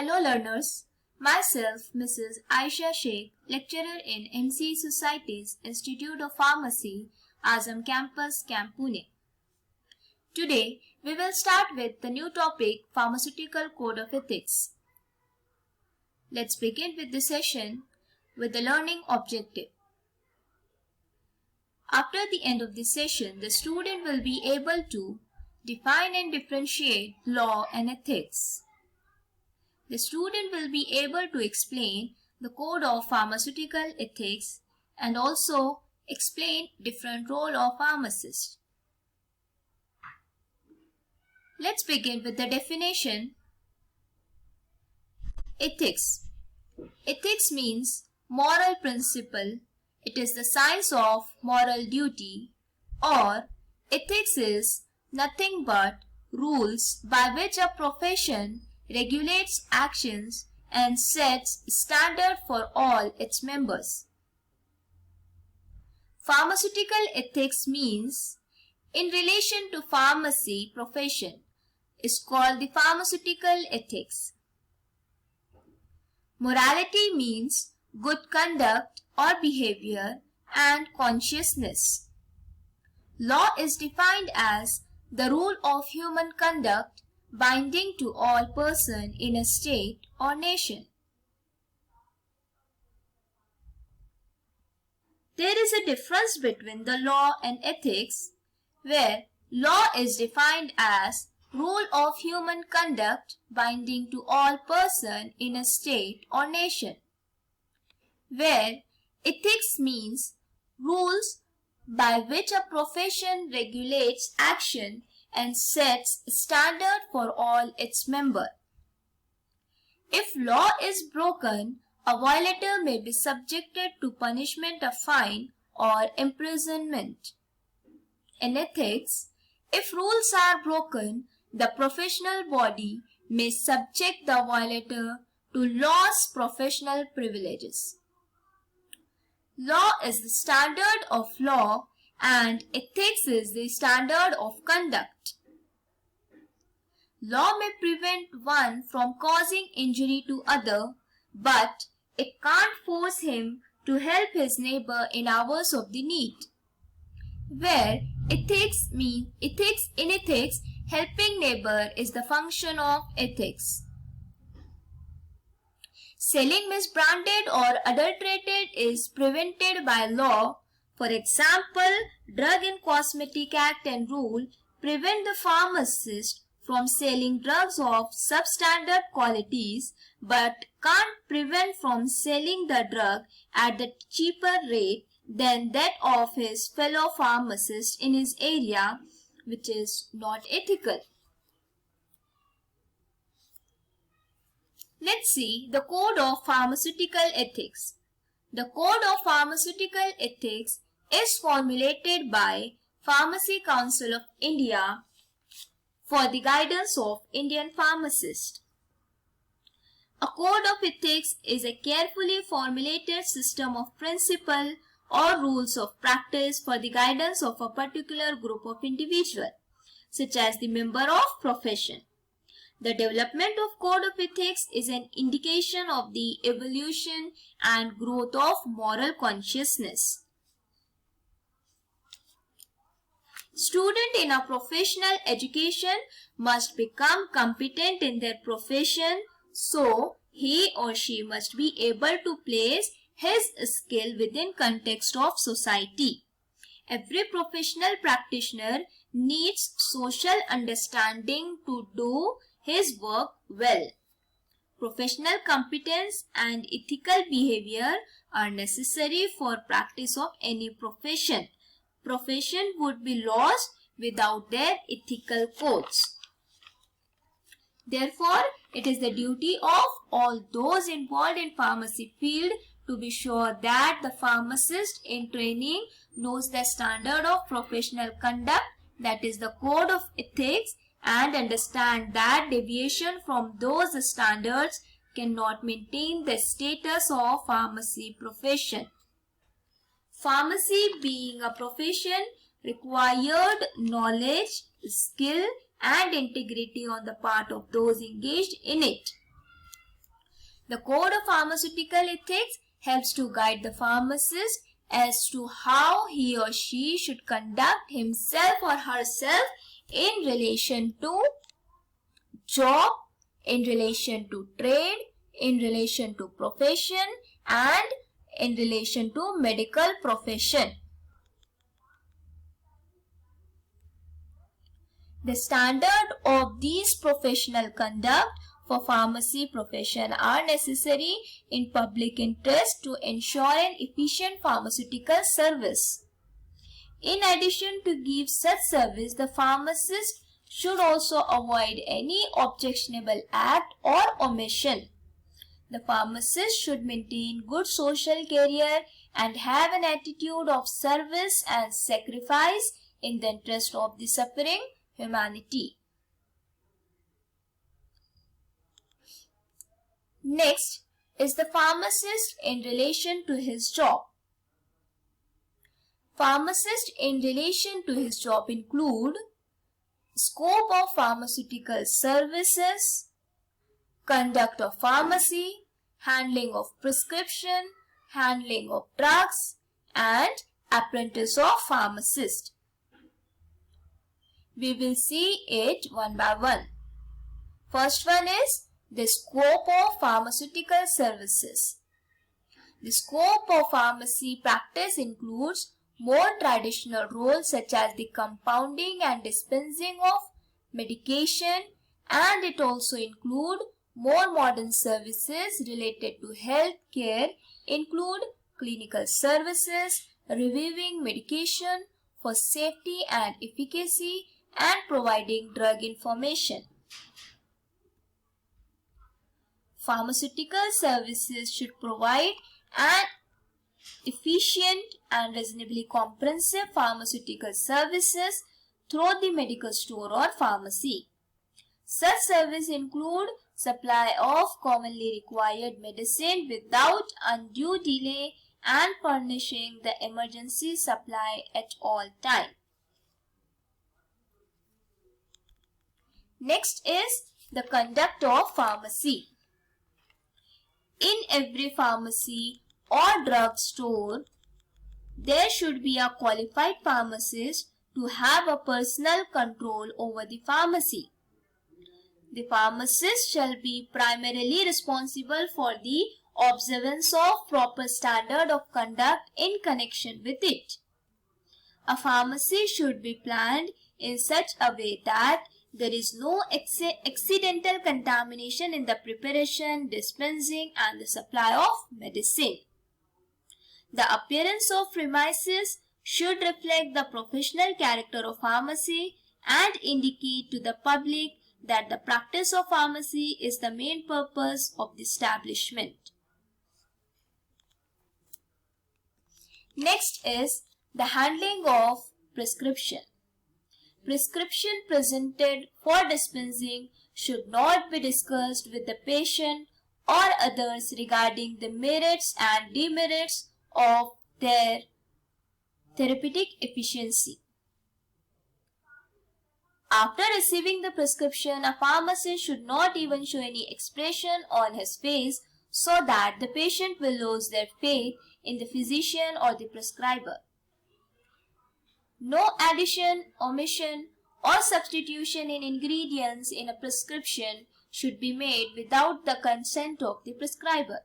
Hello learners, myself Mrs. Aisha Sheikh, lecturer in MC Society's Institute of Pharmacy, Azam Campus, Camp Pune. Today we will start with the new topic Pharmaceutical Code of Ethics. Let's begin with the session with the learning objective. After the end of this session, the student will be able to define and differentiate law and ethics. The student will be able to explain the code of pharmaceutical ethics and also explain different role of pharmacist. Let's begin with the definition. Ethics. Ethics means moral principle. It is the science of moral duty, or ethics is nothing but rules by which a profession regulates actions and sets standard for all its members. Pharmaceutical ethics means in relation to pharmacy profession is called the pharmaceutical ethics. Morality means good conduct or behavior and consciousness. Law is defined as the rule of human conduct binding to all person in a state or nation. There is a difference between the law and ethics, where law is defined as rule of human conduct binding to all person in a state or nation, where ethics means rules by which a profession regulates action and sets standard for all its members. If law is broken, a violator may be subjected to punishment of fine or imprisonment. In ethics, if rules are broken, the professional body may subject the violator to lost professional privileges. Law is the standard of law and ethics is the standard of conduct. Law may prevent one from causing injury to other, but it can't force him to help his neighbor in hours of the need. Where ethics means in ethics, helping neighbor is the function of ethics. Selling misbranded or adulterated is prevented by law. For example, Drug and Cosmetic Act and rule prevent the pharmacist from selling drugs of substandard qualities but can't prevent from selling the drug at the cheaper rate than that of his fellow pharmacist in his area, which is not ethical. Let's see the Code of Pharmaceutical Ethics. The Code of Pharmaceutical Ethics is formulated by Pharmacy Council of India for the guidance of Indian pharmacists. A code of ethics is a carefully formulated system of principles or rules of practice for the guidance of a particular group of individuals, such as the member of profession. The development of code of ethics is an indication of the evolution and growth of moral consciousness. Student in a professional education must become competent in their profession, so he or she must be able to place his skill within context of society. Every professional practitioner needs social understanding to do his work well. Professional competence and ethical behavior are necessary for practice of any profession. Profession would be lost without their ethical codes. Therefore, it is the duty of all those involved in pharmacy field to be sure that the pharmacist in training knows the standard of professional conduct, that is the code of ethics, and understand that deviation from those standards cannot maintain the status of pharmacy profession. Pharmacy being a profession required knowledge, skill and integrity on the part of those engaged in it. The Code of Pharmaceutical Ethics helps to guide the pharmacist as to how he or she should conduct himself or herself in relation to job, in relation to trade, in relation to profession, and in relation to medical profession. The standard of these professional conduct for pharmacy profession are necessary in public interest to ensure an efficient pharmaceutical service. In addition to give such service, the pharmacist should also avoid any objectionable act or omission. The pharmacist should maintain good social career and have an attitude of service and sacrifice in the interest of the suffering humanity. Next is the pharmacist in relation to his job. Pharmacist in relation to his job include scope of pharmaceutical services, conduct of pharmacy, handling of prescription, handling of drugs, and apprentice of pharmacist. We will see it one by one. First one is the scope of pharmaceutical services. The scope of pharmacy practice includes more traditional roles such as the compounding and dispensing of medication, and it also includes more modern services related to health care, include clinical services, reviewing medication for safety and efficacy, and providing drug information. Pharmaceutical services should provide an efficient and reasonably comprehensive pharmaceutical services through the medical store or pharmacy. Such services include supply of commonly required medicine without undue delay and furnishing the emergency supply at all times. Next is the conduct of pharmacy. In every pharmacy or drug store, there should be a qualified pharmacist to have a personal control over the pharmacy. The pharmacist shall be primarily responsible for the observance of proper standard of conduct in connection with it. A pharmacy should be planned in such a way that there is no accidental contamination in the preparation, dispensing, and the supply of medicine. The appearance of premises should reflect the professional character of pharmacy and indicate to the public that the practice of pharmacy is the main purpose of the establishment. Next is the handling of prescription. Prescription presented for dispensing should not be discussed with the patient or others regarding the merits and demerits of their therapeutic efficiency. After receiving the prescription, a pharmacist should not even show any expression on his face so that the patient will lose their faith in the physician or the prescriber. No addition, omission, or substitution in ingredients in a prescription should be made without the consent of the prescriber.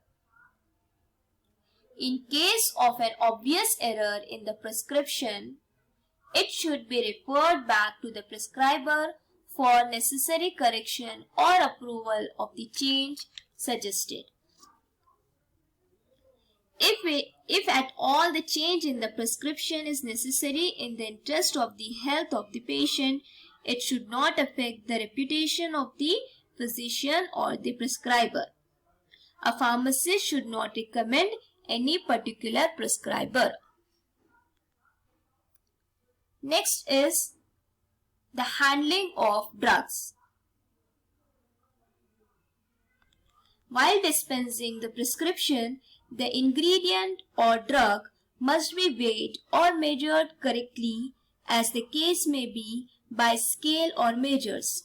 In case of an obvious error in the prescription, it should be referred back to the prescriber for necessary correction or approval of the change suggested. If at all the change in the prescription is necessary in the interest of the health of the patient, it should not affect the reputation of the physician or the prescriber. A pharmacist should not recommend any particular prescriber. Next is the handling of drugs. While dispensing the prescription, the ingredient or drug must be weighed or measured correctly, as the case may be, by scale or measures.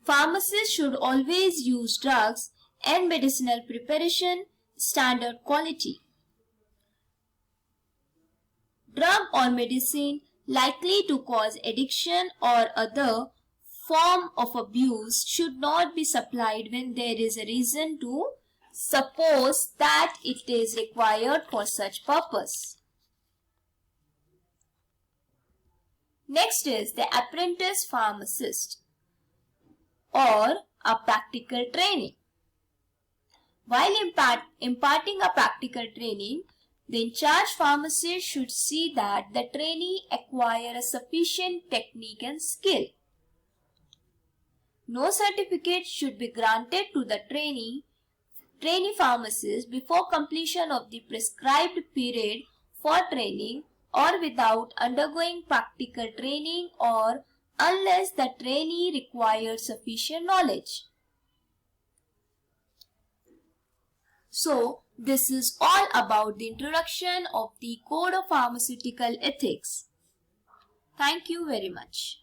Pharmacists should always use drugs and medicinal preparation standard quality. Drug or medicine likely to cause addiction or other form of abuse should not be supplied when there is a reason to suppose that it is required for such purpose. Next is the apprentice pharmacist or a practical training. While imparting a practical training, the in-charge pharmacist should see that the trainee acquire a sufficient technique and skill. No certificate should be granted to the trainee pharmacist before completion of the prescribed period for training or without undergoing practical training or unless the trainee requires sufficient knowledge. So, this is all about the introduction of the Code of Pharmaceutical Ethics. Thank you very much.